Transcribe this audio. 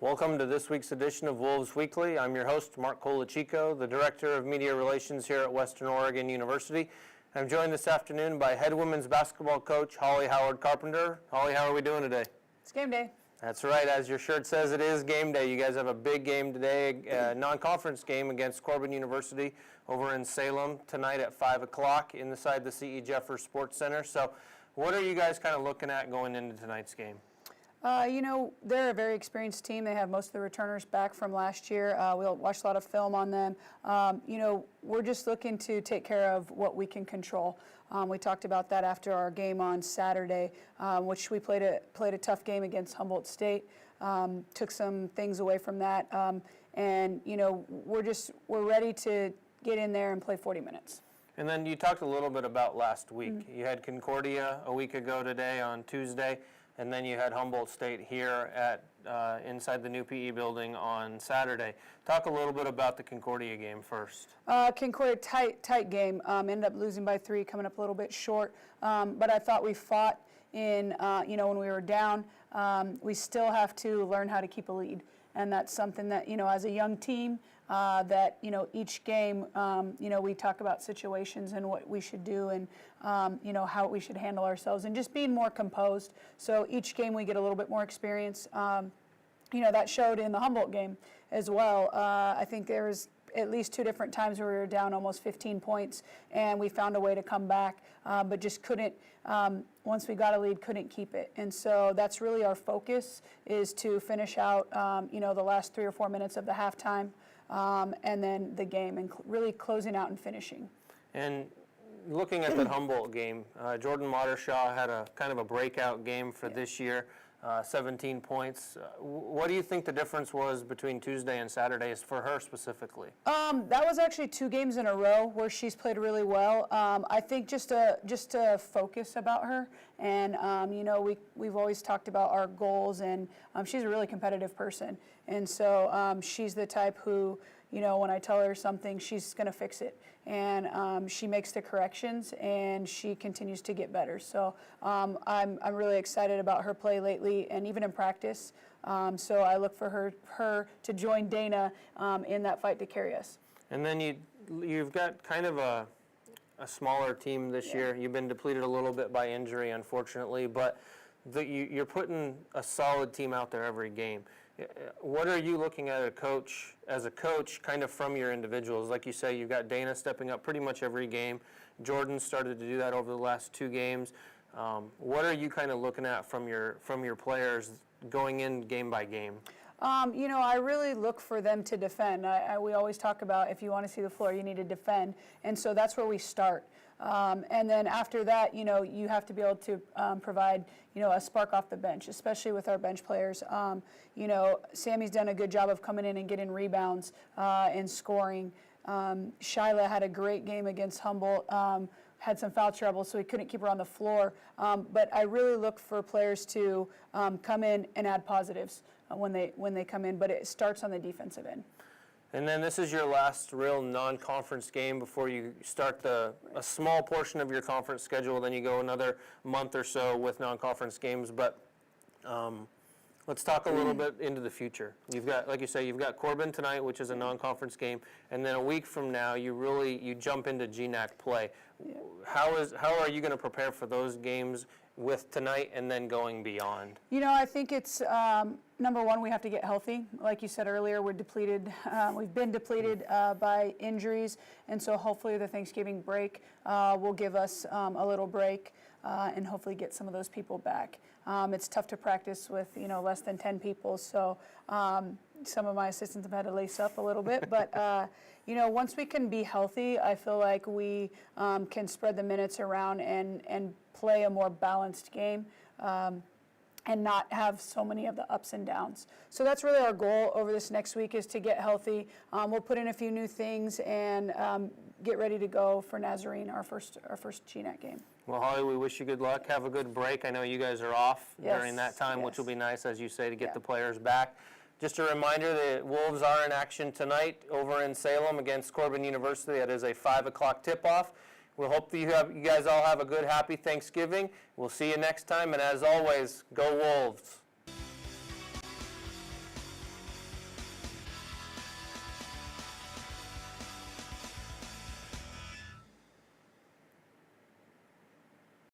Welcome to this week's edition of Wolves Weekly. I'm your host, Mark Colachico, the Director of Media Relations here at Western Oregon University. I'm joined this afternoon by head women's basketball coach Holli Howard-Carpenter. Holli, how are we doing today? It's game day. That's right. As your shirt says, it is game day. You guys have a big game today, a non-conference game against Corban University over in Salem tonight at 5 o'clock inside the C.E. Jeffers Sports Center. So what are you guys kind of looking at going into tonight's game? They're a very experienced team. They have most of the returners back from last year. We'll watch a lot of film on them. We're just looking to take care of what we can control. We talked about that after our game on Saturday, which we played a tough game against Humboldt State. Took some things away from that, we're ready to get in there and play 40 minutes. And then you talked a little bit about last week. You had Concordia a week ago today on Tuesday. And then you had Humboldt State here at inside the new PE building on Saturday. Talk a little bit about the Concordia game first. Concordia, tight game. Ended up losing by 3, coming up a little bit short. But I thought we fought in, when we were down. We still have to learn how to keep a lead. And that's something that, as a young team, each game, we talk about situations and what we should do and, how we should handle ourselves and just being more composed. So each game we get a little bit more experience. That showed in the Humboldt game as well. I think there was at least 2 different times where we were down almost 15 points and we found a way to come back, but just couldn't, once we got a lead, couldn't keep it. And so that's really our focus, is to finish out, the last 3 or 4 minutes of the halftime. And then the game, and really closing out and finishing. And looking at that Humboldt game, Jordan Mottershaw had a kind of a breakout game for this year, 17 points. What do you think the difference was between Tuesday and Saturday for her specifically? That was actually 2 games in a row where she's played really well. I think just a focus about her, and we've always talked about our goals, and she's a really competitive person, and so she's the type who, when I tell her something, she's going to fix it, and she makes the corrections, and she continues to get better. So I'm really excited about her play lately, and even in practice. So I look for her to join Dana in that fight to carry us. And then you've got kind of a smaller team this year. You've been depleted a little bit by injury, unfortunately, but you're putting a solid team out there every game. What are you looking at as a coach, kind of from your individuals? Like you say, you've got Dana stepping up pretty much every game. Jordan started to do that over the last 2 games. What are you kind of looking at from your players going in game by game? I really look for them to defend. We always talk about, if you want to see the floor, you need to defend. And so that's where we start. And then after that, you have to be able to provide, a spark off the bench, especially with our bench players. Sammy's done a good job of coming in and getting rebounds and scoring. Shyla had a great game against Humboldt. Had some foul trouble, so we couldn't keep her on the floor. But I really look for players to come in and add positives when they come in. But it starts on the defensive end. And then this is your last real non-conference game before you start a small portion of your conference schedule. Then you go another month or so with non-conference games. But let's talk a little bit into the future. You've got, like you say, you've got Corban tonight, which is a non-conference game, and then a week from now you jump into GNAC play. Yeah. How are you going to prepare for those games with tonight and then going beyond? I think it's number one, we have to get healthy. Like you said earlier, we're depleted. We've been depleted by injuries, and so hopefully the Thanksgiving break will give us a little break and hopefully get some of those people back. It's tough to practice with less than 10 people, so some of my assistants have had to lace up a little bit, but once we can be healthy, I feel like we can spread the minutes around and play a more balanced game and not have so many of the ups and downs. So that's really our goal over this next week, is to get healthy. We'll put in a few new things and get ready to go for Nazarene, our first GNAC game. Well, Holli, we wish you good luck. Have a good break. I know you guys are off during that time, which will be nice, as you say, to get the players back. Just a reminder, the Wolves are in action tonight over in Salem against Corban University. That is a 5 o'clock tip-off. We hope that you guys all have a good, happy Thanksgiving. We'll see you next time, and as always, go Wolves.